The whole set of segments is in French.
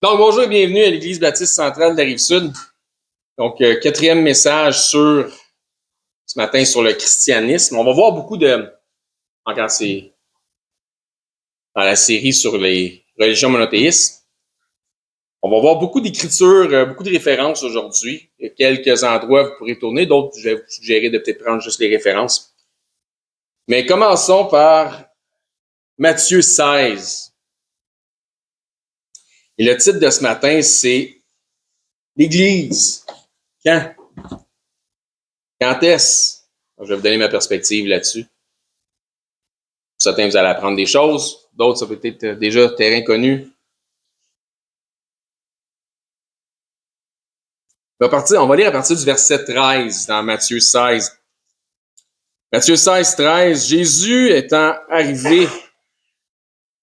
Donc, bonjour et bienvenue à l'Église baptiste centrale de la Rive-Sud. Donc, quatrième message ce matin sur le christianisme. On va voir beaucoup encore c'est dans la série sur les religions monothéistes. On va voir beaucoup d'écritures, beaucoup de références aujourd'hui. Il y a quelques endroits vous pourrez tourner, d'autres je vais vous suggérer de peut-être prendre juste les références. Mais commençons par Matthieu 16. Et le titre de ce matin, c'est l'Église. Quand? Quand est-ce? Je vais vous donner ma perspective là-dessus. Certains, vous allez apprendre des choses. D'autres, ça peut être déjà terrain connu. On va lire à partir du verset 13 dans Matthieu 16. Matthieu 16, 13. Jésus étant arrivé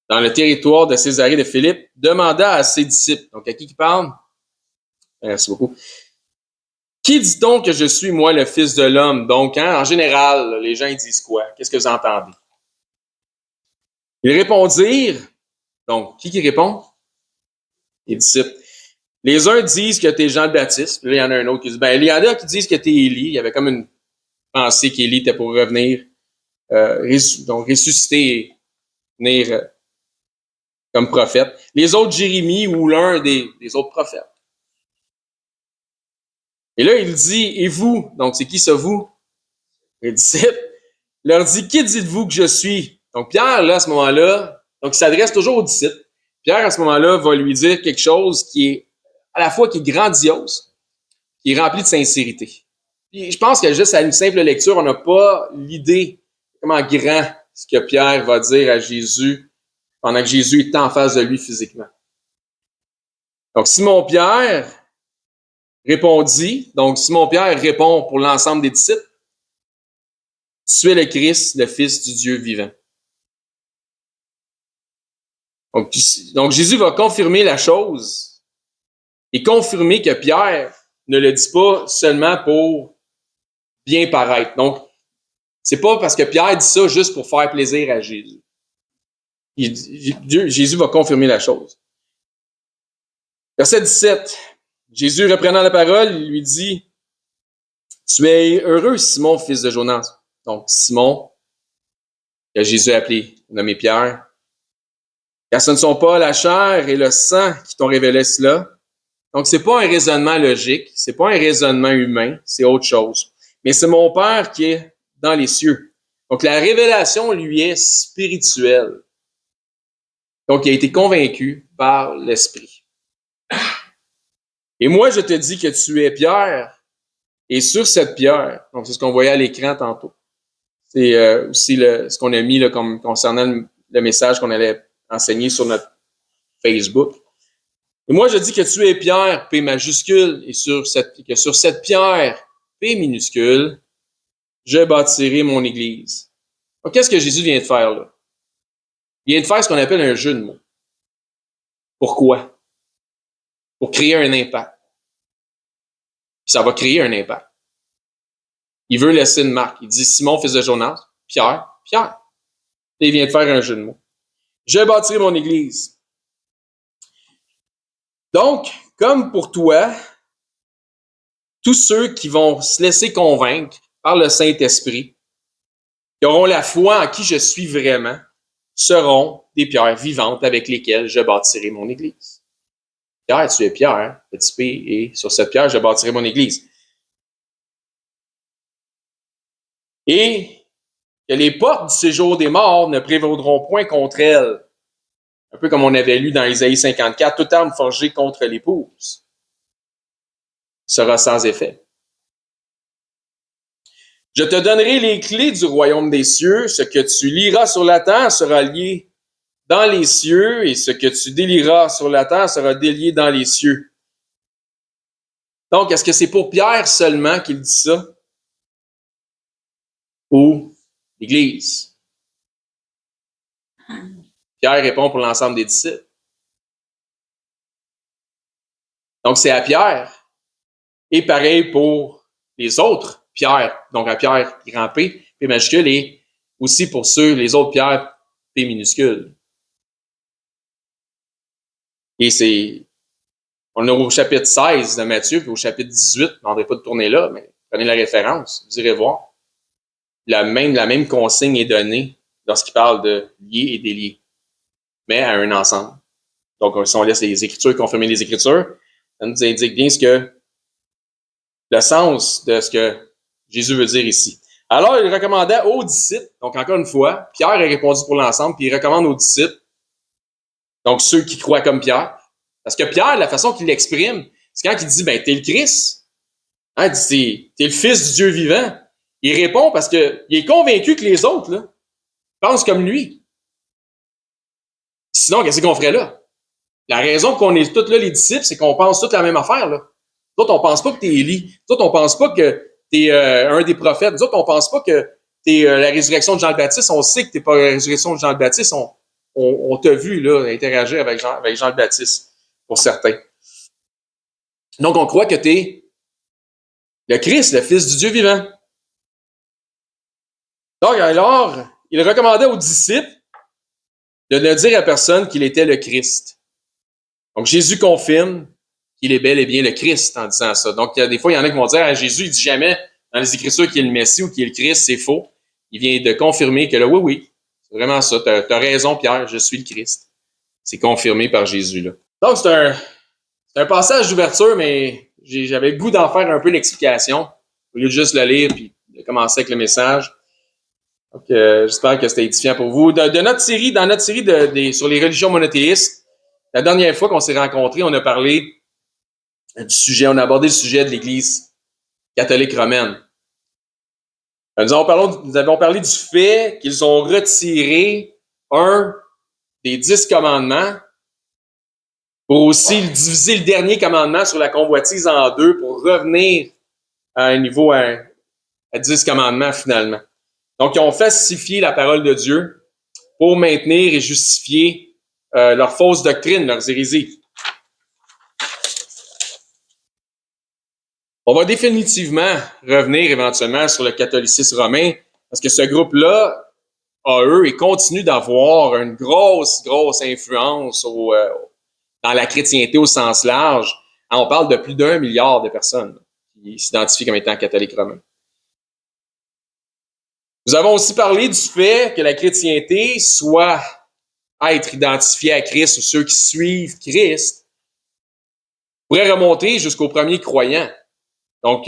dans le territoire de Césarée de Philippe, demanda à ses disciples. Donc, à qui parle? Merci beaucoup. Qui dit-on que je suis, moi, le Fils de l'homme? Donc, en général, les gens ils disent quoi? Qu'est-ce que vous entendez? Ils répondirent. Donc, qui répond? Les disciples. Les uns disent que t'es Jean le Baptiste, puis là, il y en a un autre qui dit, il y en a qui disent que t'es Élie. Il y avait comme une pensée qu'Élie était pour revenir, donc ressusciter et venir comme prophète. Les autres, Jérémie ou l'un des autres prophètes. Et là, il dit, et vous? Donc, c'est qui ça, vous? Les disciples leur dit, qui dites-vous que je suis? Donc, Pierre, là, à ce moment-là, donc il s'adresse toujours aux disciples. Pierre, à ce moment-là, va lui dire quelque chose qui est à la fois qui est grandiose, qui est rempli de sincérité. Puis, je pense que juste à une simple lecture, on n'a pas l'idée comment grand ce que Pierre va dire à Jésus pendant que Jésus est en face de lui physiquement. Donc, Simon-Pierre répondit, donc Simon-Pierre répond pour l'ensemble des disciples, tu es le Christ, le Fils du Dieu vivant. Donc Jésus va confirmer la chose et confirmer que Pierre ne le dit pas seulement pour bien paraître. Donc, c'est pas parce que Pierre dit ça juste pour faire plaisir à Jésus. Jésus va confirmer la chose. Verset 17. Jésus, reprenant la parole, il lui dit, tu es heureux, Simon, fils de Jonas. Donc, Simon, que Jésus a appelé, nommé Pierre, car ce ne sont pas la chair et le sang qui t'ont révélé cela. Donc, c'est pas un raisonnement logique, c'est pas un raisonnement humain, c'est autre chose. Mais c'est mon Père qui est dans les cieux. Donc, la révélation, lui, est spirituelle. Donc, il a été convaincu par l'Esprit. Et moi, je te dis que tu es Pierre, et sur cette pierre, donc c'est ce qu'on voyait à l'écran tantôt, c'est aussi ce qu'on a mis là, comme concernant le message qu'on allait enseigner sur notre Facebook. Et moi, je dis que tu es Pierre, P majuscule, et sur cette pierre, P minuscule, je bâtirai mon église. Donc, qu'est-ce que Jésus vient de faire là? Il vient de faire ce qu'on appelle un jeu de mots. Pourquoi? Pour créer un impact. Puis ça va créer un impact. Il veut laisser une marque. Il dit Simon, fils de Jonas, Pierre. Et il vient de faire un jeu de mots. Je bâtirai mon église. Donc, comme pour toi, tous ceux qui vont se laisser convaincre par le Saint-Esprit, qui auront la foi en qui je suis vraiment, seront des pierres vivantes avec lesquelles je bâtirai mon église. Pierre, tu es Pierre, petit p, et sur cette pierre, je bâtirai mon église. Et que les portes du séjour des morts ne prévaudront point contre elle. Un peu comme on avait lu dans Isaïe 54, toute arme forgée contre l'épouse sera sans effet. Je te donnerai les clés du royaume des cieux. Ce que tu liras sur la terre sera lié dans les cieux, et ce que tu délieras sur la terre sera délié dans les cieux. Donc, est-ce que c'est pour Pierre seulement qu'il dit ça? Ou l'Église? Pierre répond pour l'ensemble des disciples. Donc, c'est à Pierre. Et pareil pour les autres Pierre. Donc, à Pierre grand P, P majuscule, et aussi pour les autres Pierre, P minuscule. Et c'est On est au chapitre 16 de Matthieu, puis au chapitre 18, je ne demanderai pas de tourner là, mais prenez la référence, vous irez voir. La même consigne est donnée lorsqu'il parle de lier et délier, mais à un ensemble. Donc, si on laisse les Écritures confirmer les Écritures, ça nous indique bien le sens de ce que Jésus veut dire ici. Alors, il recommandait aux disciples, donc encore une fois, Pierre a répondu pour l'ensemble, puis il recommande aux disciples, donc ceux qui croient comme Pierre, parce que Pierre, la façon qu'il l'exprime, c'est quand il dit, ben, t'es le Christ, hein, t'es le Fils du Dieu vivant. Il répond parce qu'il est convaincu que les autres, là, pensent comme lui. Sinon, qu'est-ce qu'on ferait là? La raison qu'on est tous là, les disciples, c'est qu'on pense toute la même affaire, là. Nous autres, on pense pas que t'es Élie. Nous autres, on pense pas que t'es un des prophètes. Nous autres, on pense pas que t'es la résurrection de Jean le Baptiste. On sait que t'es pas la résurrection de Jean le Baptiste. On t'a vu, là, interagir avec Jean le Baptiste, pour certains. Donc, on croit que t'es le Christ, le Fils du Dieu vivant. Donc, alors, il recommandait aux disciples de ne dire à personne qu'il était le Christ. Donc, Jésus confirme qu'il est bel et bien le Christ en disant ça. Donc, des fois, il y en a qui vont dire, ah, Jésus, il dit jamais dans les Écritures qu'il est le Messie ou qu'il est le Christ, c'est faux. Il vient de confirmer que là, oui, c'est vraiment ça. T'as raison, Pierre, je suis le Christ. C'est confirmé par Jésus, là. Donc, c'est un passage d'ouverture, mais j'avais le goût d'en faire un peu l'explication, au lieu de juste le lire puis de commencer avec le message. Donc, j'espère que c'était édifiant pour vous. Dans notre série sur les religions monothéistes, la dernière fois qu'on s'est rencontrés, on a parlé du sujet, on a abordé le sujet de l'Église catholique romaine. Nous avons parlé du fait qu'ils ont retiré un des 10 commandements pour aussi diviser le dernier commandement sur la convoitise en deux pour revenir à un niveau à 10 commandements finalement. Donc, ils ont falsifié la parole de Dieu pour maintenir et justifier leurs fausses doctrines, leurs hérésies. On va définitivement revenir éventuellement sur le catholicisme romain, parce que ce groupe-là a, eux, et continue d'avoir une grosse influence dans la chrétienté au sens large. On parle de plus d'1 milliard de personnes qui s'identifient comme étant catholiques romains. Nous avons aussi parlé du fait que la chrétienté soit être identifiée à Christ ou ceux qui suivent Christ pourrait remonter jusqu'aux premiers croyants. Donc,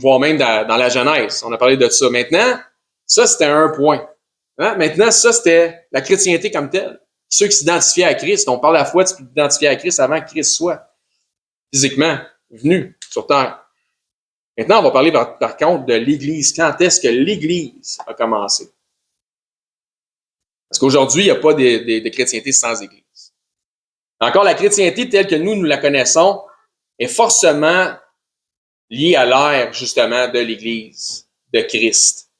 voire même dans la Genèse. On a parlé de ça. Maintenant, ça, c'était un point. Hein? Maintenant, ça, c'était la chrétienté comme telle. Ceux qui s'identifiaient à Christ. On parle à la fois, tu peux t'identifier à Christ avant que Christ soit physiquement venu sur terre. Maintenant, on va parler par contre de l'Église. Quand est-ce que l'Église a commencé? Parce qu'aujourd'hui, il n'y a pas de chrétienté sans Église. Encore, la chrétienté telle que nous la connaissons est forcément liée à l'ère, justement, de l'Église, de Christ.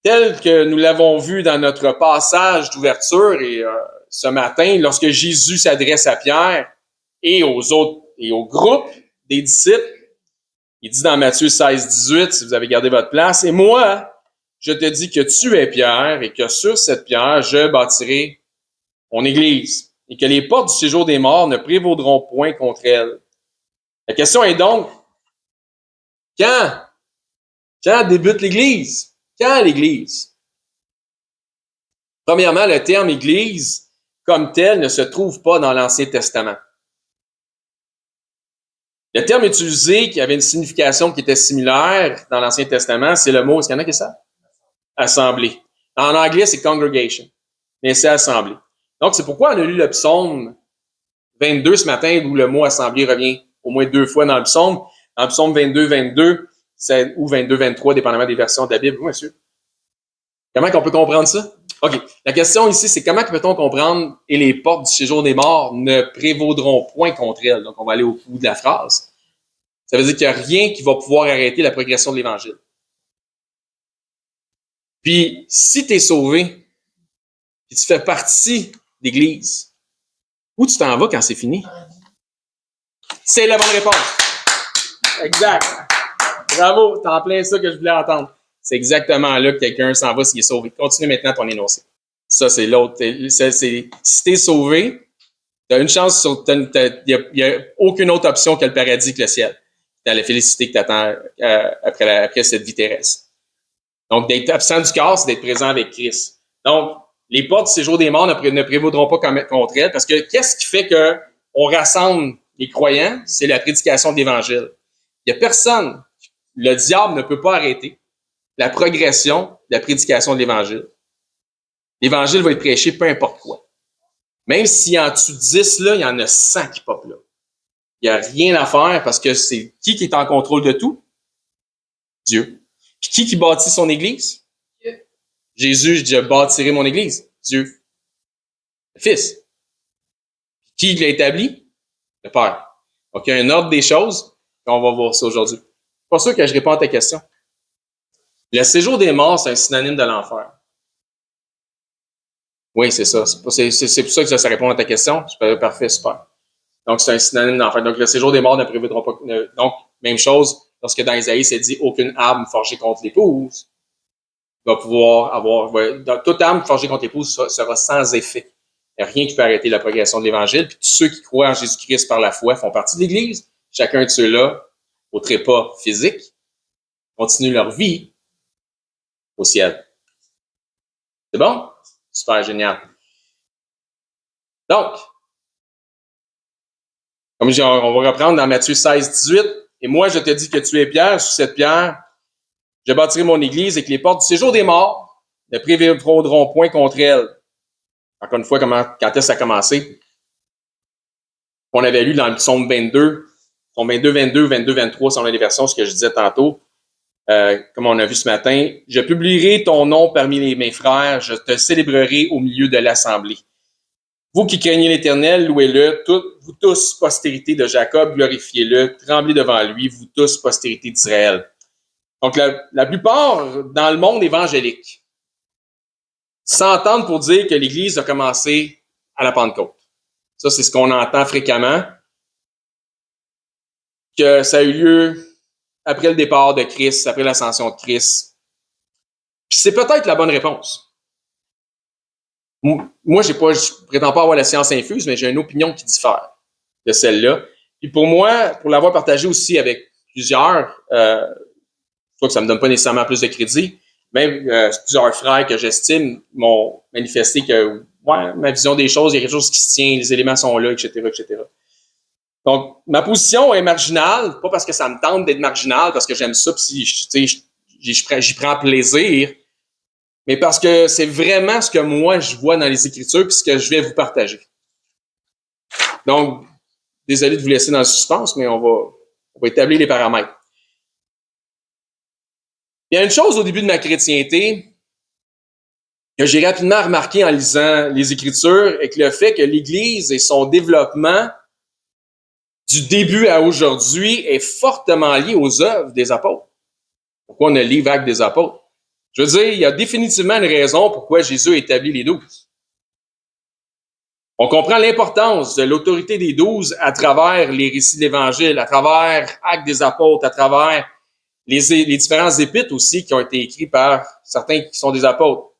Tel que nous l'avons vu dans notre passage d'ouverture et ce matin, lorsque Jésus s'adresse à Pierre et aux autres et au groupe des disciples, il dit dans Matthieu 16, 18, si vous avez gardé votre place, « Et moi, je te dis que tu es Pierre et que sur cette pierre, je bâtirai mon Église et que les portes du séjour des morts ne prévaudront point contre elle. » La question est donc, quand débute l'Église? Quand l'Église? Premièrement, le terme Église, comme tel, ne se trouve pas dans l'Ancien Testament. Le terme utilisé, qui avait une signification qui était similaire dans l'Ancien Testament, c'est le mot, est-ce qu'il y en a qui ça? Assemblée. En anglais, c'est congregation, mais c'est assemblée. Donc, c'est pourquoi on a lu le psaume 22 ce matin, où le mot assemblée revient au moins 2 fois dans le psaume. Dans le psaume 22, ou 22-23, dépendamment des versions de la Bible. Oui, monsieur. Comment qu'on peut comprendre ça? OK. La question ici, c'est comment peut-on comprendre « et les portes du séjour des morts ne prévaudront point contre elles ». Donc, on va aller au bout de la phrase. Ça veut dire qu'il n'y a rien qui va pouvoir arrêter la progression de l'Évangile. Puis, si tu es sauvé, puis tu fais partie d'Église, où tu t'en vas quand c'est fini? C'est la bonne réponse. Exact. Bravo, t'es en plein ça que je voulais entendre. C'est exactement là que quelqu'un s'en va s'il est sauvé. Continue maintenant ton énoncé. Ça, c'est l'autre. Si t'es sauvé, t'as une chance sur... Il y a aucune autre option que le paradis que le ciel. Dans la félicité que t'attends après cette vie terrestre. Donc, d'être absent du corps, c'est d'être présent avec Christ. Donc, les portes du séjour des morts ne prévaudront pas contre elles, parce que qu'est-ce qui fait qu'on rassemble les croyants? C'est la prédication de l'Évangile. Il n'y a personne, le diable ne peut pas arrêter la progression de la prédication de l'Évangile. L'Évangile va être prêché peu importe quoi. Même s'il y a en dessous de 10, là, il y en a 100 qui popent là. Il n'y a rien à faire parce que c'est qui est en contrôle de tout? Dieu. Puis qui bâtit son Église? Dieu. Jésus, je dis, je bâtirai mon Église. Dieu. Le Fils. Qui l'a établi? Le Père. Donc, il y a un ordre des choses, et on va voir ça aujourd'hui. Je suis pas sûr que je réponds à ta question. Le séjour des morts, c'est un synonyme de l'enfer. Oui, c'est ça. C'est pour ça que ça répond à ta question. Parfait, super. Donc, c'est un synonyme d'enfer. Donc, le séjour des morts ne prévaudra pas. Donc, même chose, lorsque dans Isaïe, c'est dit aucune arme forgée contre l'épouse va pouvoir avoir. Toute arme forgée contre l'épouse sera sans effet. Il n'y a rien qui peut arrêter la progression de l'Évangile. Puis tous ceux qui croient en Jésus-Christ par la foi font partie de l'Église. Chacun de ceux-là, au trépas physique, continuent leur vie au ciel. C'est bon? Super génial. Donc, comme on va reprendre dans Matthieu 16, 18. Et moi, je te dis que tu es Pierre, sur cette pierre, je bâtirai mon église et que les portes du séjour des morts ne prévaudront point contre elle. Encore une fois, quand est-ce que ça a commencé? On avait lu dans le psaume 22, psaume 22, 22, 22, 23, selon les versions, ce que je disais tantôt, comme on a vu ce matin. Je publierai ton nom parmi mes frères, je te célébrerai au milieu de l'assemblée. Vous qui craignez l'Éternel, louez-le, vous tous, postérité de Jacob, glorifiez-le, tremblez devant lui, vous tous, postérité d'Israël. Donc, la plupart dans le monde évangélique s'entendent pour dire que l'Église a commencé à la Pentecôte. Ça, c'est ce qu'on entend fréquemment, que ça a eu lieu après le départ de Christ, après l'ascension de Christ. Puis c'est peut-être la bonne réponse. Moi, je prétends pas avoir la science infuse, mais j'ai une opinion qui diffère de celle-là. Puis pour moi, pour l'avoir partagé aussi avec plusieurs, je crois que ça me donne pas nécessairement plus de crédit, même plusieurs frères que j'estime m'ont manifesté que ouais, ma vision des choses, il y a quelque chose qui se tient, les éléments sont là, etc., etc. Donc, ma position est marginale, pas parce que ça me tente d'être marginal, parce que j'aime ça, puis j'y prends plaisir, mais parce que c'est vraiment ce que moi je vois dans les Écritures puis ce que je vais vous partager. Donc, désolé de vous laisser dans le suspense, mais on va établir les paramètres. Il y a une chose au début de ma chrétienté que j'ai rapidement remarqué en lisant les Écritures, et que le fait que l'Église et son développement du début à aujourd'hui est fortement lié aux œuvres des apôtres. Pourquoi on a le livre Actes des apôtres? Je veux dire, il y a définitivement une raison pourquoi Jésus a établi les 12. On comprend l'importance de l'autorité des 12 à travers les récits de l'Évangile, à travers Actes des apôtres, à travers les différents épîtres aussi qui ont été écrits par certains qui sont des apôtres.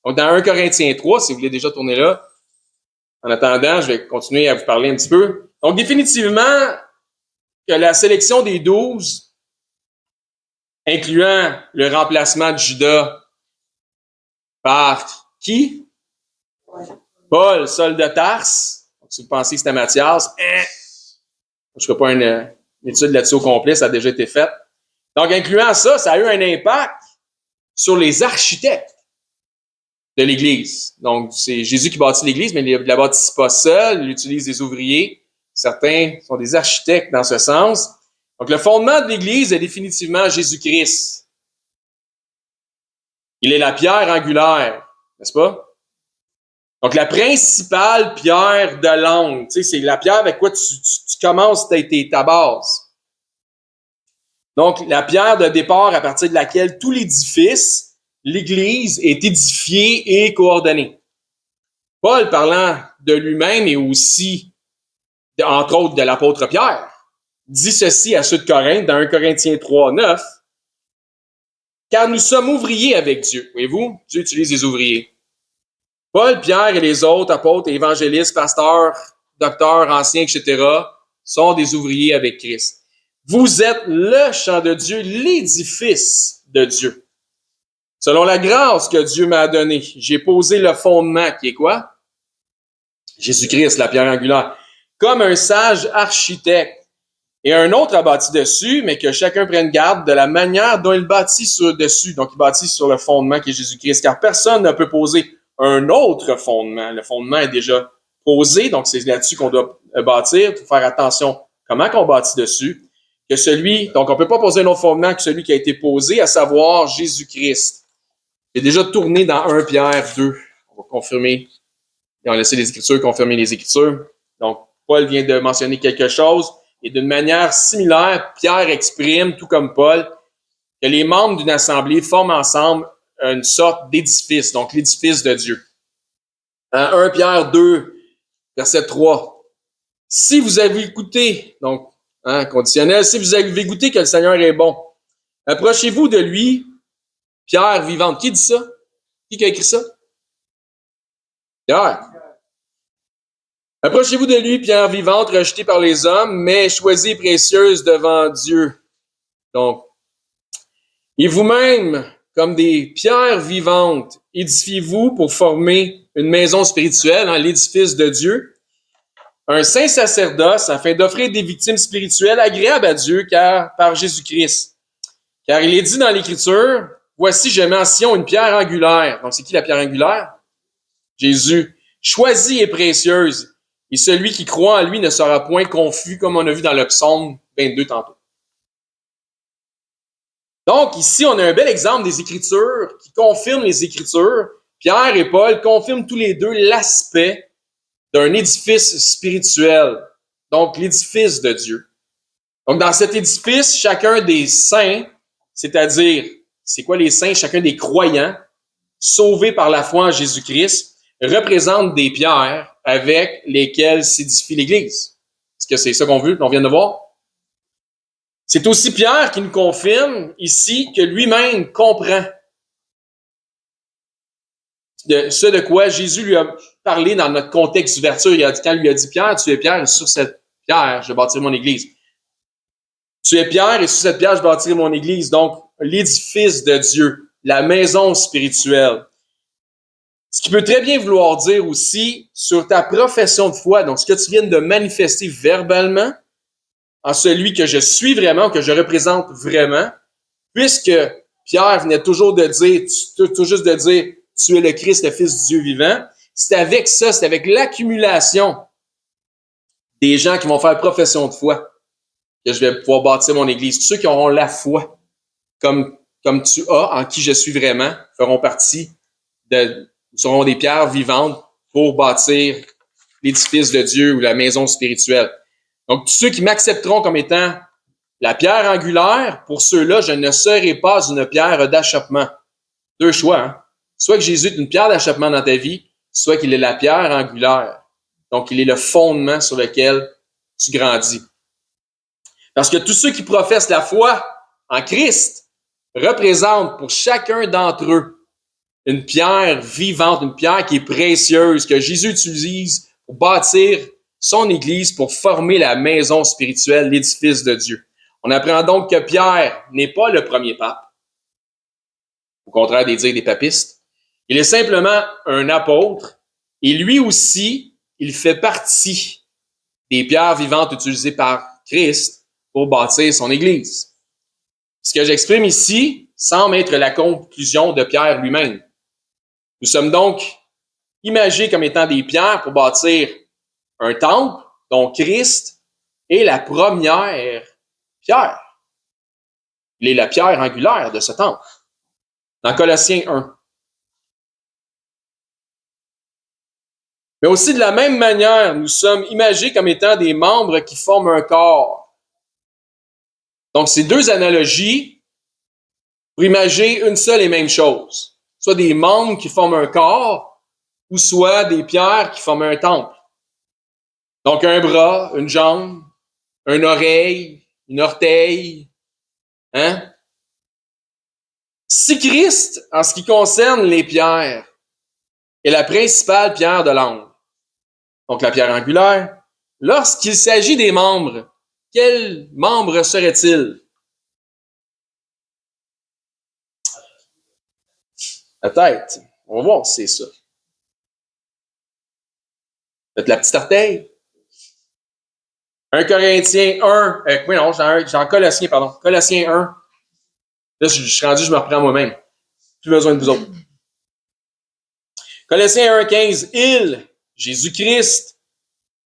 Donc, dans 1 Corinthiens 3, si vous voulez déjà tourner là, en attendant, je vais continuer à vous parler un petit peu. Donc, définitivement, que la sélection des 12, incluant le remplacement de Judas par qui? Paul, Saul de Tarse. Donc, si vous pensez que c'était Matthias, je ne ferai pas une étude là-dessus au complet, ça a déjà été fait. Donc, incluant ça, ça a eu un impact sur les architectes de l'Église. Donc, c'est Jésus qui bâtit l'Église, mais il ne la bâtit pas seul, il utilise des ouvriers. Certains sont des architectes dans ce sens. Donc, le fondement de l'Église est définitivement Jésus-Christ. Il est la pierre angulaire, n'est-ce pas? Donc, la principale pierre de l'angle, tu sais, c'est la pierre avec quoi tu commences ta base. Donc, la pierre de départ à partir de laquelle tout l'édifice, l'Église, est édifié et coordonné. Paul, parlant de lui-même et aussi, entre autres, de l'apôtre Pierre, dit ceci à ceux de Corinthe, dans 1 Corinthiens 3, 9. Car nous sommes ouvriers avec Dieu. Voyez-vous, Dieu utilise les ouvriers. Paul, Pierre et les autres apôtres, évangélistes, pasteurs, docteurs, anciens, etc., sont des ouvriers avec Christ. Vous êtes le champ de Dieu, l'édifice de Dieu. Selon la grâce que Dieu m'a donnée, j'ai posé le fondement, qui est quoi? Jésus-Christ, la pierre angulaire. Comme un sage architecte. Et un autre a bâti dessus, mais que chacun prenne garde de la manière dont il bâtit dessus. Donc, il bâtit sur le fondement qui est Jésus-Christ, car personne ne peut poser un autre fondement. Le fondement est déjà posé, donc c'est là-dessus qu'on doit bâtir. Il faut faire attention comment qu'on bâtit dessus. Donc, on ne peut pas poser un autre fondement que celui qui a été posé, à savoir Jésus-Christ. Il est déjà tourné dans 1 Pierre 2. On va confirmer, et on va laisser les Écritures confirmer les Écritures. Donc, Paul vient de mentionner quelque chose. Et d'une manière similaire, Pierre exprime, tout comme Paul, que les membres d'une assemblée forment ensemble une sorte d'édifice, donc l'édifice de Dieu. 1 Pierre 2, verset 3. Si vous avez écouté, donc, conditionnel, si vous avez goûté que le Seigneur est bon, approchez-vous de lui, pierre vivante. Qui dit ça? Qui a écrit ça? Pierre. Approchez-vous de lui, pierre vivante, rejetée par les hommes, mais choisie et précieuse devant Dieu. Donc, et vous-même, comme des pierres vivantes, édifiez-vous pour former une maison spirituelle, l'édifice de Dieu, un saint sacerdoce, afin d'offrir des victimes spirituelles agréables à Dieu par Jésus-Christ. Car il est dit dans l'Écriture, « Voici, je mets en Sion une pierre angulaire. » Donc, c'est qui la pierre angulaire? Jésus. « Choisie et précieuse. Et celui qui croit en lui ne sera point confus, comme on a vu dans le psaume 22 tantôt. » Donc, ici, on a un bel exemple des Écritures qui confirment les Écritures. Pierre et Paul confirment tous les deux l'aspect d'un édifice spirituel. Donc, l'édifice de Dieu. Donc, dans cet édifice, chacun des saints, c'est-à-dire, c'est quoi les saints? Chacun des croyants, sauvés par la foi en Jésus-Christ, représente des pierres avec lesquelles s'édifie l'Église. Est-ce que c'est ça qu'on vient de voir? C'est aussi Pierre qui nous confirme ici que lui-même comprend ce de quoi Jésus lui a parlé dans notre contexte d'ouverture. Quand il lui a dit, Pierre, tu es Pierre, et sur cette pierre, je bâtirai mon Église. Tu es Pierre, et sur cette pierre, je bâtirai mon Église. Donc, l'édifice de Dieu, la maison spirituelle. Ce qui peut très bien vouloir dire aussi sur ta profession de foi, donc ce que tu viens de manifester verbalement, en celui que je suis vraiment, que je représente vraiment, puisque Pierre venait toujours de dire, tout juste de dire, tu es le Christ, le Fils du Dieu vivant. C'est avec ça, c'est avec l'accumulation des gens qui vont faire profession de foi que je vais pouvoir bâtir mon Église. Tous ceux qui auront la foi, comme tu as, en qui je suis vraiment, feront partie seront des pierres vivantes pour bâtir l'édifice de Dieu ou la maison spirituelle. Donc, tous ceux qui m'accepteront comme étant la pierre angulaire, pour ceux-là, je ne serai pas une pierre d'achoppement. Deux choix, Soit que Jésus est une pierre d'achoppement dans ta vie, soit qu'il est la pierre angulaire. Donc, il est le fondement sur lequel tu grandis. Parce que tous ceux qui professent la foi en Christ représentent pour chacun d'entre eux une pierre vivante, une pierre qui est précieuse, que Jésus utilise pour bâtir son Église, pour former la maison spirituelle, l'édifice de Dieu. On apprend donc que Pierre n'est pas le premier pape, au contraire des dires des papistes. Il est simplement un apôtre, et lui aussi, il fait partie des pierres vivantes utilisées par Christ pour bâtir son Église. Ce que j'exprime ici semble être la conclusion de Pierre lui-même. Nous sommes donc imagés comme étant des pierres pour bâtir un temple dont Christ est la première pierre. Il est la pierre angulaire de ce temple. Dans Colossiens 1. Mais aussi de la même manière, nous sommes imagés comme étant des membres qui forment un corps. Donc, ces deux analogies pour imager une seule et même chose. Soit des membres qui forment un corps, ou soit des pierres qui forment un temple. Donc, un bras, une jambe, une oreille, une orteil. Si Christ, en ce qui concerne les pierres, est la principale pierre de l'angle. Donc la pierre angulaire. Lorsqu'il s'agit des membres, quel membre serait-il? La tête. On va voir si c'est ça. Peut-être la petite orteil. 1 Corinthiens 1. Oui, non, j'ai en Colossiens, pardon. Colossiens 1. Là, je suis rendu, je me reprends moi-même. Plus besoin de vous autres. Colossiens 1, 15. Il, Jésus-Christ,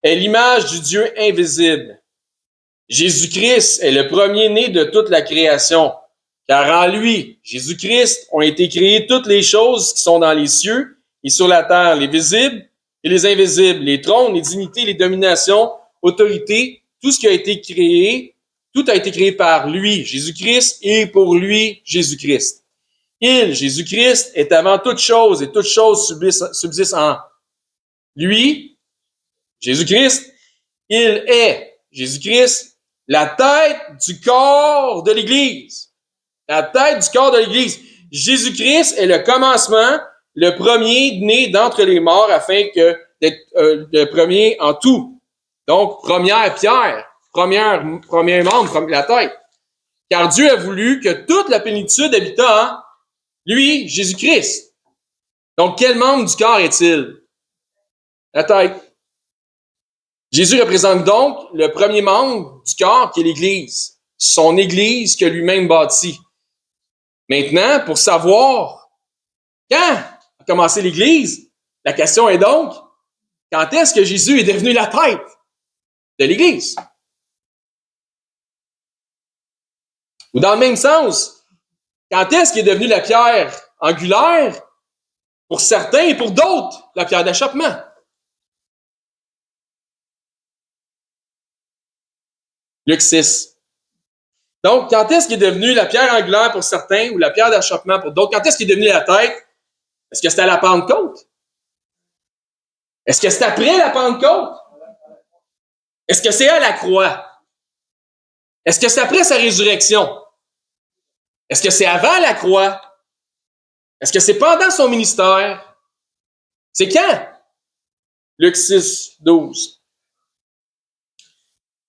est l'image du Dieu invisible. Jésus-Christ est le premier-né de toute la création. Car en lui, Jésus-Christ, ont été créées toutes les choses qui sont dans les cieux et sur la terre, les visibles et les invisibles, les trônes, les dignités, les dominations, autorités, tout ce qui a été créé, tout a été créé par lui, Jésus-Christ, et pour lui, Jésus-Christ. Il, Jésus-Christ, est avant toute chose et toute chose subsiste en lui, Jésus-Christ. Il est, Jésus-Christ, la tête du corps de l'Église. La tête du corps de l'Église. Jésus-Christ est le commencement, le premier né d'entre les morts afin que d'être le premier en tout. Donc, première pierre, premier membre, la tête. Car Dieu a voulu que toute la plénitude habitât en lui, Jésus-Christ. Donc, quel membre du corps est-il? La tête. Jésus représente donc le premier membre du corps qui est l'Église. Son Église que lui-même bâtit. Maintenant, pour savoir quand a commencé l'Église, la question est donc, quand est-ce que Jésus est devenu la tête de l'Église? Ou dans le même sens, quand est-ce qu'il est devenu la pierre angulaire pour certains et pour d'autres, la pierre d'achoppement? Luc 6. Donc, quand est-ce qu'il est devenu la pierre angulaire pour certains ou la pierre d'achoppement pour d'autres? Quand est-ce qu'il est devenu la tête? Est-ce que c'était à la Pentecôte? Est-ce que c'est après la Pentecôte? Est-ce que c'est à la croix? Est-ce que c'est après sa résurrection? Est-ce que c'est avant la croix? Est-ce que c'est pendant son ministère? C'est quand? Luc 6, 12.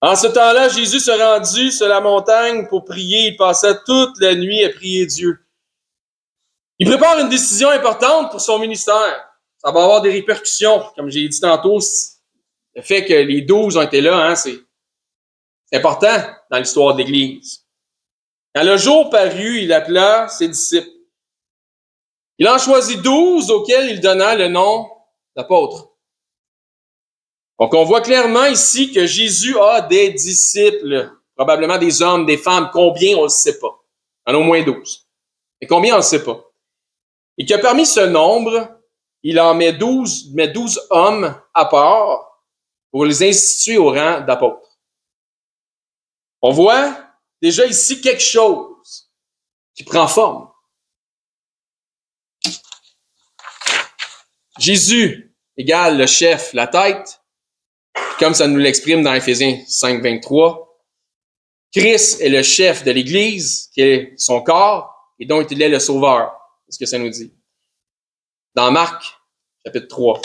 En ce temps-là, Jésus se rendit sur la montagne pour prier. Il passa toute la nuit à prier Dieu. Il prépare une décision importante pour son ministère. Ça va avoir des répercussions. Comme j'ai dit tantôt, le fait que les 12 ont été là, c'est important dans l'histoire de l'Église. Quand le jour parut, il appela ses disciples. Il en choisit 12 auxquels il donna le nom d'apôtres. Donc, on voit clairement ici que Jésus a des disciples, probablement des hommes, des femmes. Combien, on ne le sait pas. Il y en a au moins 12. Et combien, on ne le sait pas. Et que parmi ce nombre, il en met 12 hommes à part pour les instituer au rang d'apôtres. On voit déjà ici quelque chose qui prend forme. Jésus égale le chef, la tête, comme ça nous l'exprime dans Éphésiens 5, 23. Christ est le chef de l'Église, qui est son corps, et dont il est le sauveur. C'est ce que ça nous dit. Dans Marc, chapitre 3.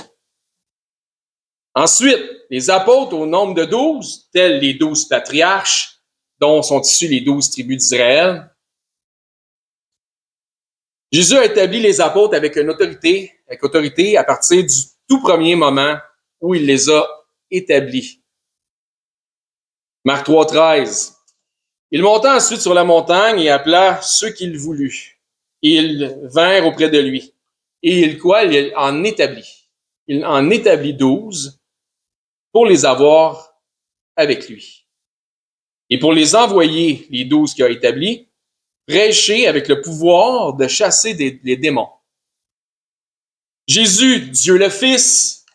Ensuite, les apôtres au nombre de 12, tels les 12 patriarches, dont sont issus les 12 tribus d'Israël. Jésus a établi les apôtres avec autorité à partir du tout premier moment où il les a établis. Marc 3, 13. Il monta ensuite sur la montagne et appela ceux qu'il voulut. Ils vinrent auprès de lui. Et il en établit. Il en établit 12 pour les avoir avec lui. Et pour les envoyer, les 12 qu'il a établis, prêcher avec le pouvoir de chasser les démons. Jésus, Dieu le Fils,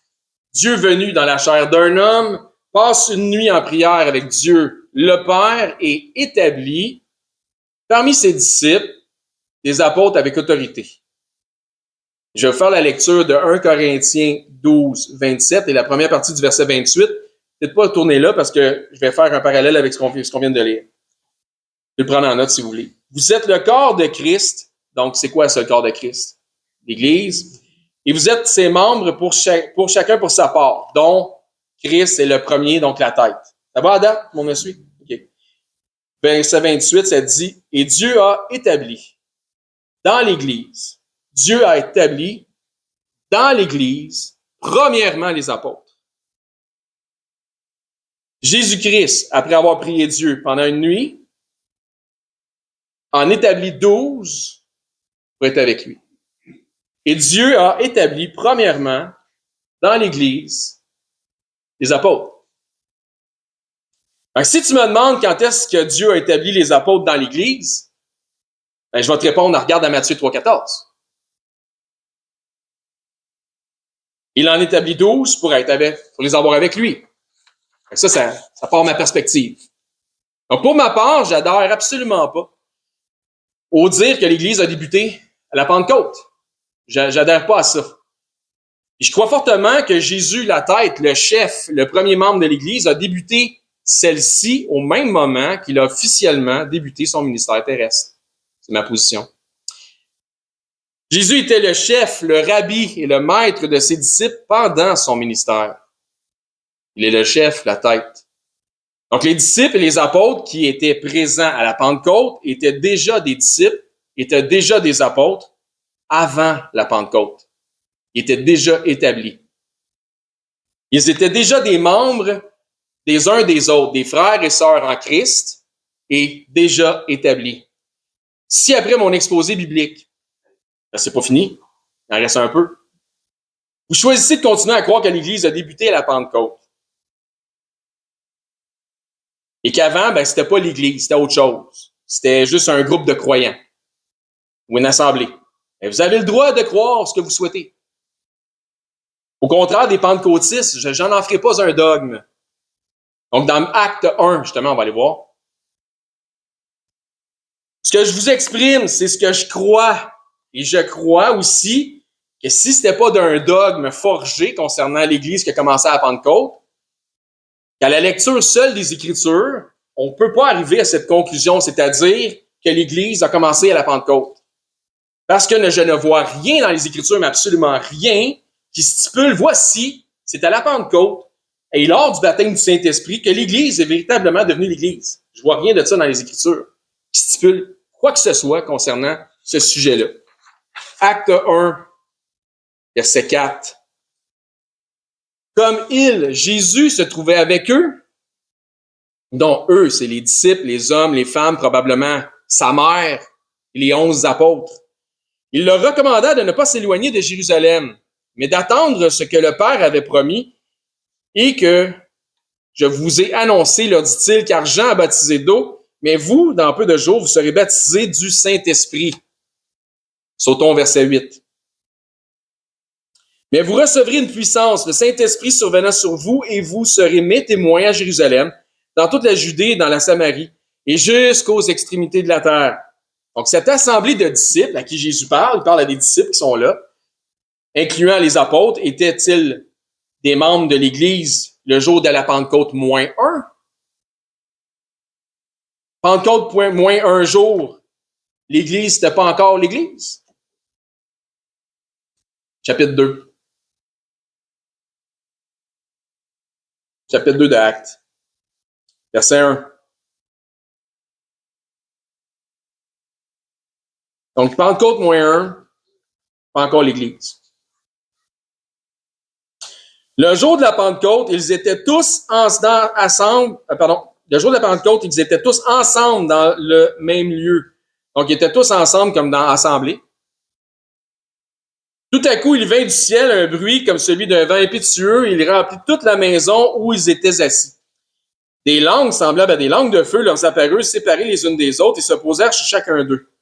Dieu venu dans la chair d'un homme, passe une nuit en prière avec Dieu le Père et établit parmi ses disciples des apôtres avec autorité. Je vais faire la lecture de 1 Corinthiens 12, 27 et la première partie du verset 28. Peut-être pas tourner là parce que je vais faire un parallèle avec ce qu'on vient de lire. Je vais le prendre en note si vous voulez. Vous êtes le corps de Christ. Donc, c'est quoi ce corps de Christ? L'Église. Et vous êtes ses membres pour chacun pour sa part, dont Christ est le premier, donc la tête. Ça va à date, on me suit? OK. Verset 28, ça dit, « Et Dieu a établi dans l'Église, Dieu a établi dans l'Église, premièrement les apôtres. Jésus-Christ, après avoir prié Dieu pendant une nuit, en établit 12 pour être avec lui. Et Dieu a établi premièrement dans l'Église les apôtres. Donc, si tu me demandes quand est-ce que Dieu a établi les apôtres dans l'Église, ben, je vais te répondre, regarde à Matthieu 3,14. Il en établit 12 pour les avoir avec lui. Ça part de ma perspective. Donc, pour ma part, j'adhère absolument pas au dire que l'Église a débuté à la Pentecôte. J'adhère pas à ça. Et je crois fortement que Jésus, la tête, le chef, le premier membre de l'Église, a débuté celle-ci au même moment qu'il a officiellement débuté son ministère terrestre. C'est ma position. Jésus était le chef, le rabbi et le maître de ses disciples pendant son ministère. Il est le chef, la tête. Donc, les disciples et les apôtres qui étaient présents à la Pentecôte étaient déjà des disciples, étaient déjà des apôtres avant la Pentecôte. Ils étaient déjà établis. Ils étaient déjà des membres des uns des autres, des frères et sœurs en Christ, et déjà établis. Si après mon exposé biblique, ben c'est pas fini, il en reste un peu, vous choisissez de continuer à croire que l'Église a débuté à la Pentecôte, et qu'avant, ben, c'était pas l'Église, c'était autre chose. C'était juste un groupe de croyants, ou une assemblée. Et vous avez le droit de croire ce que vous souhaitez. Au contraire des pentecôtistes, j'en en ferai pas un dogme. Donc, dans Acte 1, justement, on va aller voir. Ce que je vous exprime, c'est ce que je crois. Et je crois aussi que si c'était pas d'un dogme forgé concernant l'Église qui a commencé à la Pentecôte, qu'à la lecture seule des Écritures, on ne peut pas arriver à cette conclusion, c'est-à-dire que l'Église a commencé à la Pentecôte. Parce que je ne vois rien dans les Écritures, mais absolument rien, qui stipule, voici, c'est à la Pentecôte, et lors du baptême du Saint-Esprit, que l'Église est véritablement devenue l'Église. Je vois rien de ça dans les Écritures, qui stipule quoi que ce soit concernant ce sujet-là. Acte 1, verset 4. Comme Jésus se trouvait avec eux, dont eux, c'est les disciples, les hommes, les femmes, probablement sa mère et les 11 apôtres. Il leur recommanda de ne pas s'éloigner de Jérusalem, mais d'attendre ce que le Père avait promis et que je vous ai annoncé, leur dit-il, car Jean a baptisé d'eau, mais vous, dans peu de jours, vous serez baptisés du Saint-Esprit. Sautons au verset 8. Mais vous recevrez une puissance, le Saint-Esprit survenant sur vous, et vous serez mes témoins à Jérusalem, dans toute la Judée, dans la Samarie, et jusqu'aux extrémités de la terre. Donc, cette assemblée de disciples à qui Jésus parle, il parle à des disciples qui sont là, incluant les apôtres, étaient-ils des membres de l'Église le jour de la Pentecôte moins 1? Pentecôte moins un jour, l'Église, c'était pas encore l'Église? Chapitre 2. Chapitre 2 de Actes. Verset 1. Donc, Pentecôte moins 1, pas encore l'Église. Le jour de la Pentecôte, ils étaient tous ensemble. Le jour de la Pentecôte, ils étaient tous ensemble dans le même lieu. Donc, ils étaient tous ensemble comme dans l'assemblée. Tout à coup, il vint du ciel un bruit comme celui d'un vent impétueux, et il remplit toute la maison où ils étaient assis. Des langues semblables à des langues de feu leur apparurent séparées les unes des autres et se posèrent sur chacun d'eux.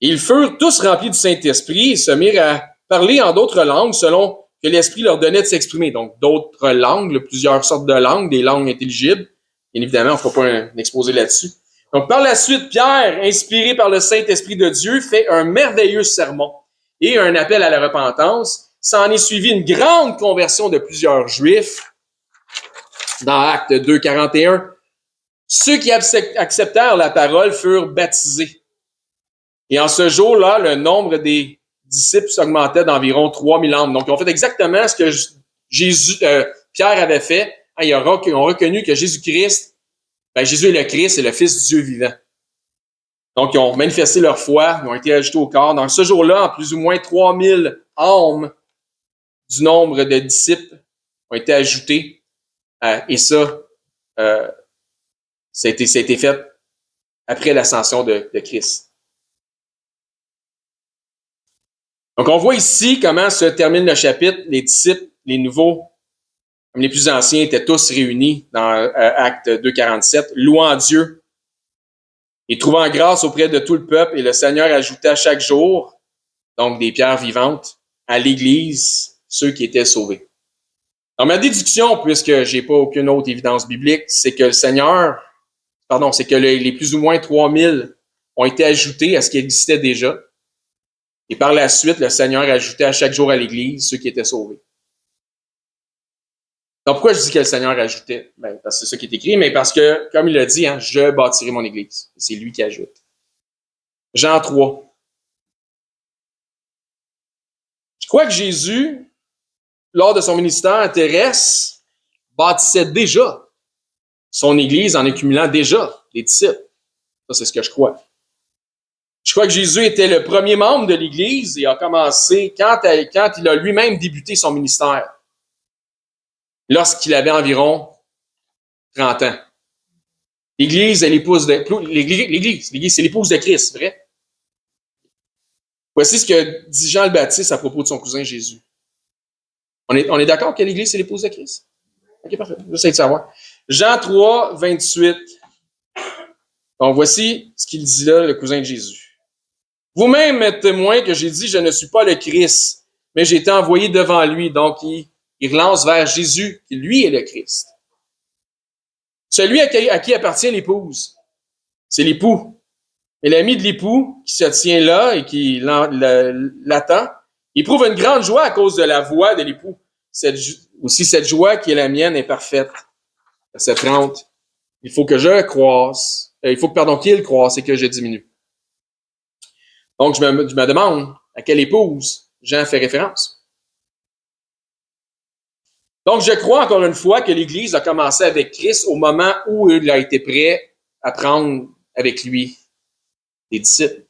Et ils furent tous remplis du Saint-Esprit et se mirent à parler en d'autres langues selon que l'Esprit leur donnait de s'exprimer. Donc, d'autres langues, plusieurs sortes de langues, des langues intelligibles. Bien évidemment, on ne fera pas un exposé là-dessus. Donc, par la suite, Pierre, inspiré par le Saint-Esprit de Dieu, fait un merveilleux sermon et un appel à la repentance. S'en est suivi une grande conversion de plusieurs Juifs. Dans Actes 2, 41, ceux qui acceptèrent la parole furent baptisés. Et en ce jour-là, le nombre des disciples s'augmentaient d'environ 3000 âmes. Donc, ils ont fait exactement ce que Pierre avait fait. Hein, ils ont reconnu que Jésus-Christ, Jésus est le Christ, c'est le Fils du Dieu vivant. Donc, ils ont manifesté leur foi, ils ont été ajoutés au corps. Dans ce jour-là, en plus ou moins 3000 âmes du nombre de disciples ont été ajoutés. Et ça a été fait après l'ascension de Christ. Donc, on voit ici comment se termine le chapitre. Les disciples, les nouveaux, comme les plus anciens, étaient tous réunis dans Acte 2,47, louant Dieu et trouvant grâce auprès de tout le peuple. Et le Seigneur ajoutait chaque jour, donc des pierres vivantes, à l'Église, ceux qui étaient sauvés. Dans ma déduction, puisque j'ai pas aucune autre évidence biblique, c'est que c'est que les plus ou moins 3000 ont été ajoutés à ce qui existait déjà. Et par la suite, le Seigneur ajoutait à chaque jour à l'Église ceux qui étaient sauvés. Donc, pourquoi je dis que le Seigneur ajoutait? Parce que c'est ça qui est écrit, mais parce que, comme il l'a dit, je bâtirai mon Église. C'est lui qui ajoute. Jean 3. Je crois que Jésus, lors de son ministère terrestre, bâtissait déjà son Église en accumulant déjà des disciples. Ça, c'est ce que je crois. Je crois que Jésus était le premier membre de l'Église et a commencé quand il a lui-même débuté son ministère, lorsqu'il avait environ 30 ans. L'Église est l'épouse de... L'Église, c'est l'épouse de Christ, vrai? Voici ce que dit Jean le Baptiste à propos de son cousin Jésus. On est d'accord que l'Église, c'est l'épouse de Christ? OK, parfait. J'essaie de savoir. Jean 3, 28. Donc, voici ce qu'il dit là, le cousin de Jésus. Vous-même êtes témoin que j'ai dit, je ne suis pas le Christ, mais j'ai été envoyé devant lui. Donc, il relance vers Jésus, qui lui est le Christ. Celui à qui appartient l'épouse, c'est l'époux. Et l'ami de l'époux, qui se tient là et qui l'attend, éprouve une grande joie à cause de la voix de l'époux. Cette joie qui est la mienne est parfaite. Verset 30. Il faut que je croisse. Qu'il croisse et que je diminue. Donc, je me demande à quelle épouse Jean fait référence. Donc, je crois encore une fois que l'Église a commencé avec Christ au moment où il a été prêt à prendre avec lui des disciples.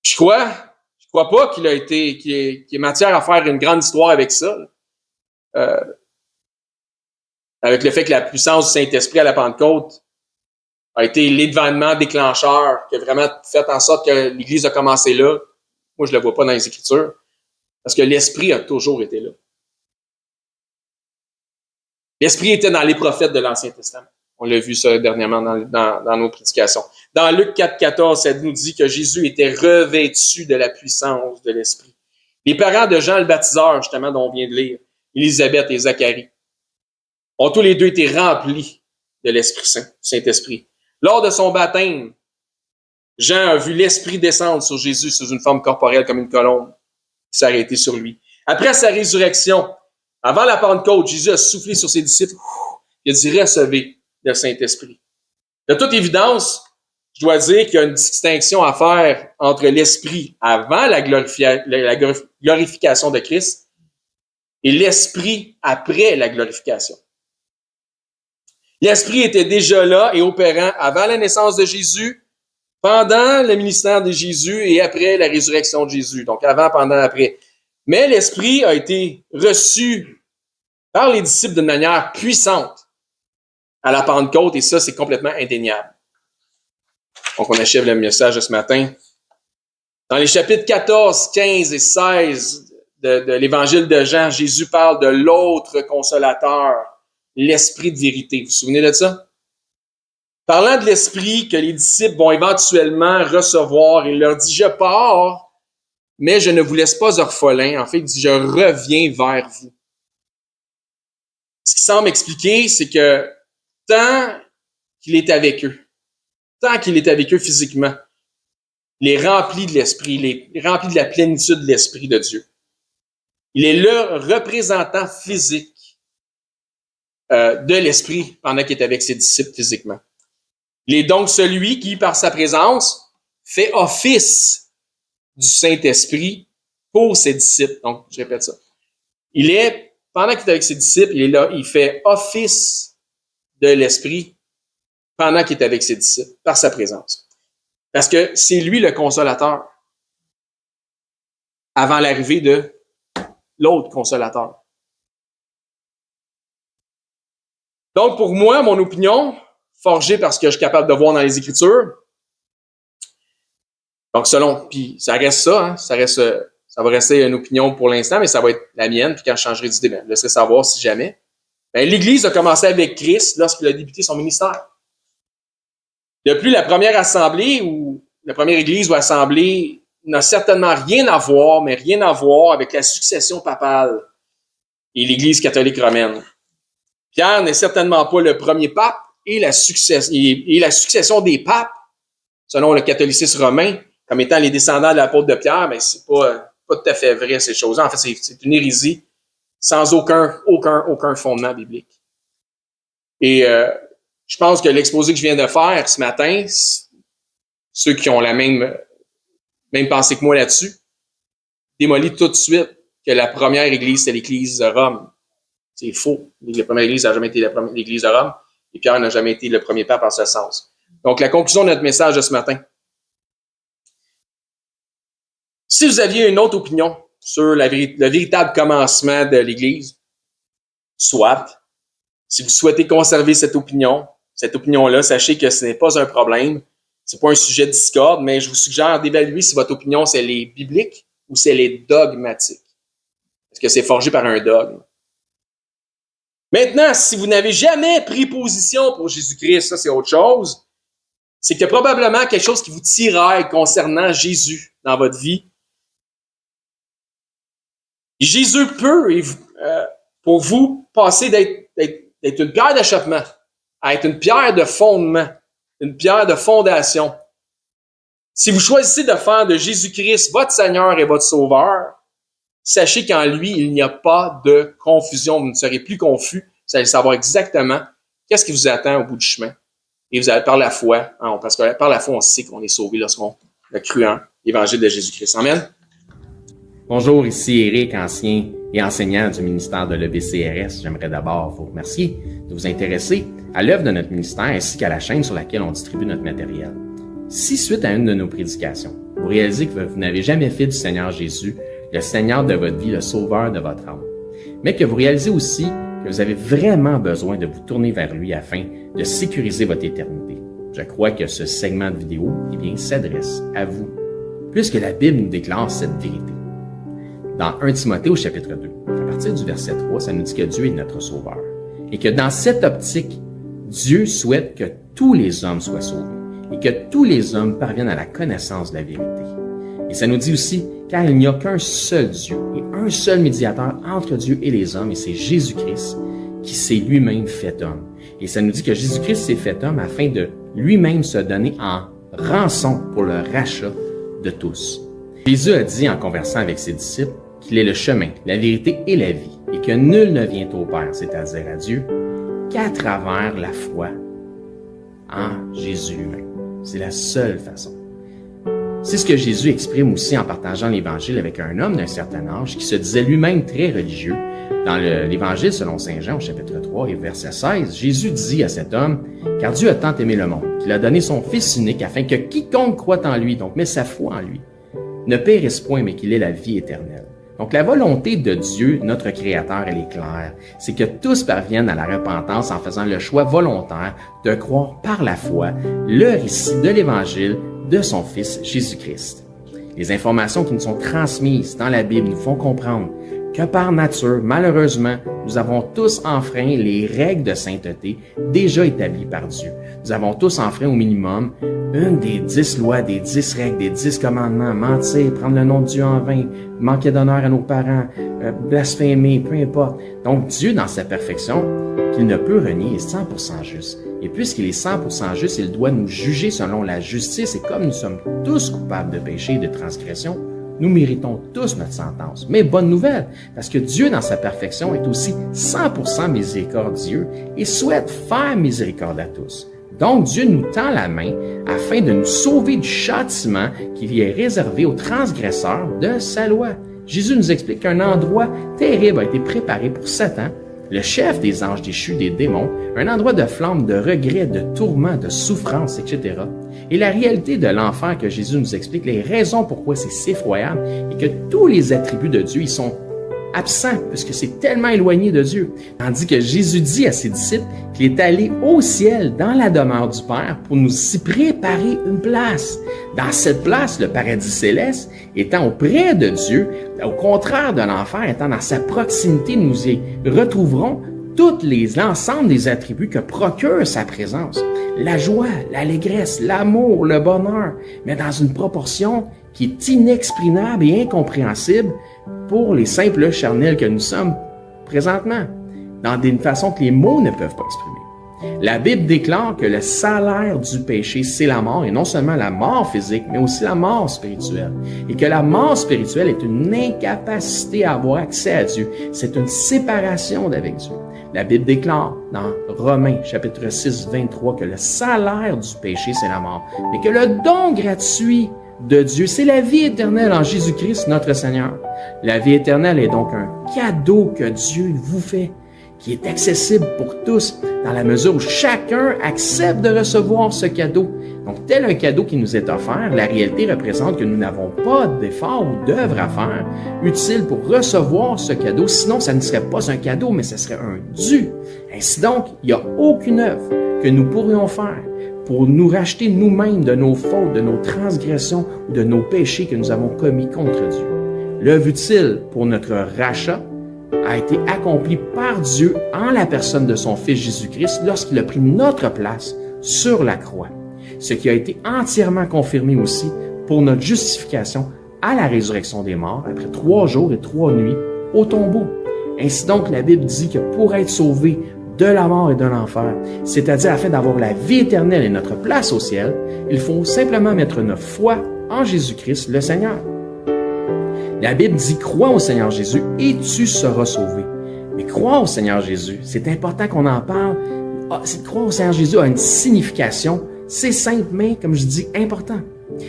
Je crois pas qu'il y ait matière à faire une grande histoire avec ça. Avec le fait que la puissance du Saint-Esprit à la Pentecôte a été l'événement déclencheur qui a vraiment fait en sorte que l'Église a commencé là. Moi, je ne le vois pas dans les Écritures. Parce que l'Esprit a toujours été là. L'Esprit était dans les prophètes de l'Ancien Testament. On l'a vu ça dernièrement dans nos prédications. Dans Luc 4,14, ça nous dit que Jésus était revêtu de la puissance de l'Esprit. Les parents de Jean le Baptiseur, justement, dont on vient de lire, Élisabeth et Zacharie, ont tous les deux été remplis de l'Esprit Saint, du Saint-Esprit. Lors de son baptême, Jean a vu l'Esprit descendre sur Jésus sous une forme corporelle comme une colombe qui s'est arrêtée sur lui. Après sa résurrection, avant la Pentecôte, Jésus a soufflé sur ses disciples. Il a dit « Recevez le Saint-Esprit ». De toute évidence, je dois dire qu'il y a une distinction à faire entre l'Esprit avant la glorification de Christ et l'Esprit après la glorification. L'Esprit était déjà là et opérant avant la naissance de Jésus, pendant le ministère de Jésus et après la résurrection de Jésus. Donc avant, pendant, après. Mais l'Esprit a été reçu par les disciples d'une manière puissante à la Pentecôte et ça, c'est complètement indéniable. Donc on achève le message de ce matin. Dans les chapitres 14, 15 et 16 de l'Évangile de Jean, Jésus parle de l'autre consolateur, l'Esprit de vérité. Vous vous souvenez de ça? Parlant de l'Esprit que les disciples vont éventuellement recevoir, il leur dit « Je pars, mais je ne vous laisse pas orphelins. » En fait, il dit « Je reviens vers vous. » Ce qui semble expliquer, c'est que tant qu'il est avec eux, physiquement, il est rempli de l'Esprit, il est rempli de la plénitude de l'Esprit de Dieu. Il est le représentant physique de l'Esprit pendant qu'il est avec ses disciples physiquement. Il est donc celui qui, par sa présence, fait office du Saint-Esprit pour ses disciples. Donc, je répète ça. Pendant qu'il est avec ses disciples, il est là, il fait office de l'Esprit pendant qu'il est avec ses disciples, par sa présence. Parce que c'est lui le consolateur avant l'arrivée de l'autre consolateur. Donc, pour moi, mon opinion, forgée par ce que je suis capable de voir dans les Écritures, donc puis ça reste ça, hein, ça va rester une opinion pour l'instant, mais ça va être la mienne, puis quand je changerai d'idée, je laisserai savoir si jamais. L'Église a commencé avec Christ lorsqu'il a débuté son ministère. Depuis la première assemblée, ou la première Église ou assemblée, n'a certainement rien à voir avec la succession papale et l'Église catholique romaine. Pierre n'est certainement pas le premier pape, et la succession des papes, selon le catholicisme romain, comme étant les descendants de l'apôtre de Pierre, mais c'est pas tout à fait vrai, ces choses-là. En fait, c'est une hérésie sans aucun fondement biblique. Et je pense que l'exposé que je viens de faire ce matin, ceux qui ont la même pensée que moi là-dessus, démolit tout de suite que la première église, c'est l'église de Rome. C'est faux. La première église n'a jamais été l'église de Rome, et Pierre n'a jamais été le premier pape en ce sens. Donc, la conclusion de notre message de ce matin. Si vous aviez une autre opinion sur le véritable commencement de l'Église, soit, si vous souhaitez conserver cette opinion-là, sachez que ce n'est pas un problème, c'est pas un sujet de discorde, mais je vous suggère d'évaluer si votre opinion, c'est elle est biblique ou si elle est dogmatique. Est-ce que c'est forgé par un dogme? Maintenant, si vous n'avez jamais pris position pour Jésus-Christ, ça c'est autre chose, c'est qu'il y a probablement quelque chose qui vous tiraille concernant Jésus dans votre vie. Et Jésus peut, pour vous, passer d'être une pierre d'achoppement à être une pierre de fondement, une pierre de fondation. Si vous choisissez de faire de Jésus-Christ votre Seigneur et votre Sauveur, sachez qu'en lui, il n'y a pas de confusion. Vous ne serez plus confus. Vous allez savoir exactement qu'est-ce qui vous attend au bout du chemin. Et vous allez par la foi, parce que par la foi, on sait qu'on est sauvé lorsqu'on a cru en l'Évangile de Jésus-Christ. Amen. Bonjour, ici Éric, ancien et enseignant du ministère de l'EBCRS. J'aimerais d'abord vous remercier de vous intéresser à l'œuvre de notre ministère ainsi qu'à la chaîne sur laquelle on distribue notre matériel. Si, suite à une de nos prédications, vous réalisez que vous n'avez jamais fait du Seigneur Jésus le Seigneur de votre vie, le Sauveur de votre âme, mais que vous réalisez aussi que vous avez vraiment besoin de vous tourner vers lui afin de sécuriser votre éternité, je crois que ce segment de vidéo s'adresse à vous, puisque la Bible nous déclare cette vérité. Dans 1 Timothée au chapitre 2, à partir du verset 3, ça nous dit que Dieu est notre Sauveur. Et que dans cette optique, Dieu souhaite que tous les hommes soient sauvés et que tous les hommes parviennent à la connaissance de la vérité. Et ça nous dit aussi, car il n'y a qu'un seul Dieu et un seul médiateur entre Dieu et les hommes, et c'est Jésus-Christ qui s'est lui-même fait homme. Et ça nous dit que Jésus-Christ s'est fait homme afin de lui-même se donner en rançon pour le rachat de tous. Jésus a dit en conversant avec ses disciples qu'il est le chemin, la vérité et la vie, et que nul ne vient au Père, c'est-à-dire à Dieu, qu'à travers la foi en Jésus lui-même. C'est la seule façon. C'est ce que Jésus exprime aussi en partageant l'Évangile avec un homme d'un certain âge qui se disait lui-même très religieux. Dans l'Évangile selon Saint Jean au chapitre 3 et verset 16, Jésus dit à cet homme « Car Dieu a tant aimé le monde, qu'il a donné son Fils unique afin que quiconque croit en lui, donc met sa foi en lui, ne périsse point, mais qu'il ait la vie éternelle. » Donc la volonté de Dieu, notre Créateur, elle est claire. C'est que tous parviennent à la repentance en faisant le choix volontaire de croire par la foi le récit de l'Évangile de son Fils Jésus-Christ. Les informations qui nous sont transmises dans la Bible nous font comprendre que par nature, malheureusement, nous avons tous enfreint les règles de sainteté déjà établies par Dieu. Nous avons tous enfreint au minimum une des 10 lois, des 10 règles, des 10 commandements, mentir, prendre le nom de Dieu en vain, manquer d'honneur à nos parents, blasphémer, peu importe. Donc Dieu, dans sa perfection, qu'il ne peut renier, est 100% juste. Et puisqu'il est 100% juste, il doit nous juger selon la justice. Et comme nous sommes tous coupables de péché et de transgression, nous méritons tous notre sentence. Mais bonne nouvelle, parce que Dieu, dans sa perfection, est aussi 100% miséricordieux et souhaite faire miséricorde à tous. Donc, Dieu nous tend la main afin de nous sauver du châtiment qui est réservé aux transgresseurs de sa loi. Jésus nous explique qu'un endroit terrible a été préparé pour Satan, le chef des anges déchus, des démons, un endroit de flamme, de regret, de tourment, de souffrance, etc. Et la réalité de l'enfer que Jésus nous explique, les raisons pourquoi c'est si effroyable, et que tous les attributs de Dieu, ils sont absents, puisque c'est tellement éloigné de Dieu. Tandis que Jésus dit à ses disciples qu'il est allé au ciel, dans la demeure du Père, pour nous y préparer une place. Dans cette place, le paradis céleste, étant auprès de Dieu, au contraire de l'enfer, étant dans sa proximité, nous y retrouverons l'ensemble des attributs que procure sa présence. La joie, l'allégresse, l'amour, le bonheur, mais dans une proportion qui est inexprimable et incompréhensible pour les simples charnels que nous sommes présentement, dans une façon que les mots ne peuvent pas exprimer. La Bible déclare que le salaire du péché, c'est la mort, et non seulement la mort physique, mais aussi la mort spirituelle. Et que la mort spirituelle est une incapacité à avoir accès à Dieu. C'est une séparation d'avec Dieu. La Bible déclare dans Romains, chapitre 6, 23, que le salaire du péché, c'est la mort, mais que le don gratuit de Dieu, c'est la vie éternelle en Jésus-Christ, notre Seigneur. La vie éternelle est donc un cadeau que Dieu vous fait, qui est accessible pour tous, dans la mesure où chacun accepte de recevoir ce cadeau. Donc, tel un cadeau qui nous est offert, la réalité représente que nous n'avons pas d'effort ou d'œuvre à faire utile pour recevoir ce cadeau. Sinon, ça ne serait pas un cadeau, mais ce serait un dû. Ainsi donc, il n'y a aucune œuvre que nous pourrions faire pour nous racheter nous-mêmes de nos fautes, de nos transgressions ou de nos péchés que nous avons commis contre Dieu. L'œuvre utile pour notre rachat a été accomplie par Dieu en la personne de son Fils Jésus-Christ lorsqu'il a pris notre place sur la croix. Ce qui a été entièrement confirmé aussi pour notre justification à la résurrection des morts après 3 jours et 3 nuits au tombeau. Ainsi donc, la Bible dit que pour être sauvé de la mort et de l'enfer, c'est-à-dire afin d'avoir la vie éternelle et notre place au ciel, il faut simplement mettre notre foi en Jésus-Christ, le Seigneur. La Bible dit « Crois au Seigneur Jésus et tu seras sauvé ». Mais croire au Seigneur Jésus, c'est important qu'on en parle. Croire au Seigneur Jésus a une signification. C'est simple, mais, comme je dis, important.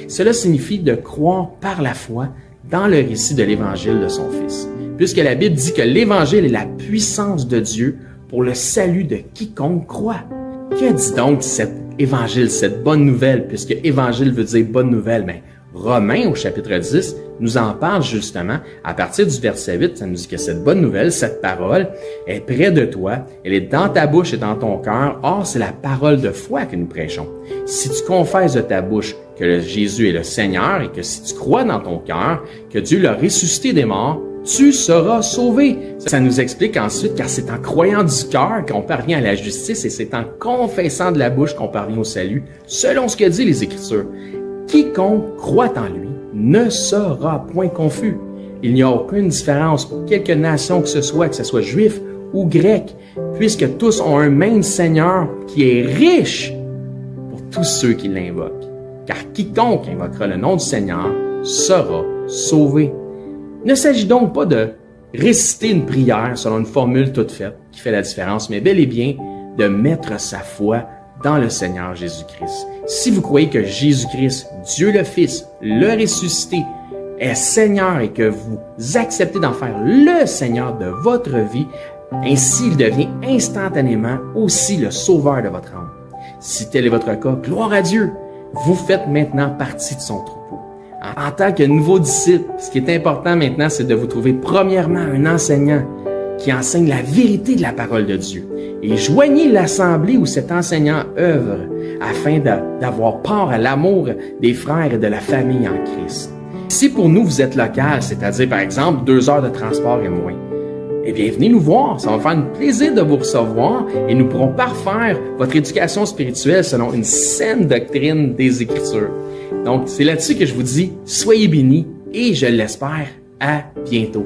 Cela signifie de croire par la foi dans le récit de l'Évangile de son Fils. Puisque la Bible dit que l'Évangile est la puissance de Dieu pour le salut de quiconque croit. Que dit donc cet Évangile, cette bonne nouvelle, puisque Évangile veut dire bonne nouvelle, mais Romains, au chapitre 10, nous en parle justement. À partir du verset 8, ça nous dit que cette bonne nouvelle, cette parole, est près de toi, elle est dans ta bouche et dans ton cœur. Or, c'est la parole de foi que nous prêchons. Si tu confesses de ta bouche que Jésus est le Seigneur et que si tu crois dans ton cœur que Dieu l'a ressuscité des morts, tu seras sauvé. Ça nous explique ensuite, car c'est en croyant du cœur qu'on parvient à la justice et c'est en confessant de la bouche qu'on parvient au salut, selon ce que dit les Écritures. Quiconque croit en lui ne sera point confus. Il n'y a aucune différence pour quelque nation que ce soit juif ou grec, puisque tous ont un même Seigneur qui est riche pour tous ceux qui l'invoquent. Car quiconque invoquera le nom du Seigneur sera sauvé. Il ne s'agit donc pas de réciter une prière selon une formule toute faite qui fait la différence, mais bel et bien de mettre sa foi dans le Seigneur Jésus-Christ. Si vous croyez que Jésus-Christ, Dieu le Fils, le ressuscité, est Seigneur et que vous acceptez d'en faire le Seigneur de votre vie, ainsi il devient instantanément aussi le sauveur de votre âme. Si tel est votre cas, gloire à Dieu, vous faites maintenant partie de son troupeau. En tant que nouveau disciple, ce qui est important maintenant, c'est de vous trouver premièrement un enseignant qui enseigne la vérité de la parole de Dieu. Et joignez l'assemblée où cet enseignant œuvre afin d'avoir part à l'amour des frères et de la famille en Christ. Si pour nous vous êtes local, c'est-à-dire par exemple 2 heures de transport et moins, eh bien venez nous voir, ça va me faire un plaisir de vous recevoir et nous pourrons parfaire votre éducation spirituelle selon une saine doctrine des Écritures. Donc c'est là-dessus que je vous dis, soyez bénis et je l'espère, à bientôt.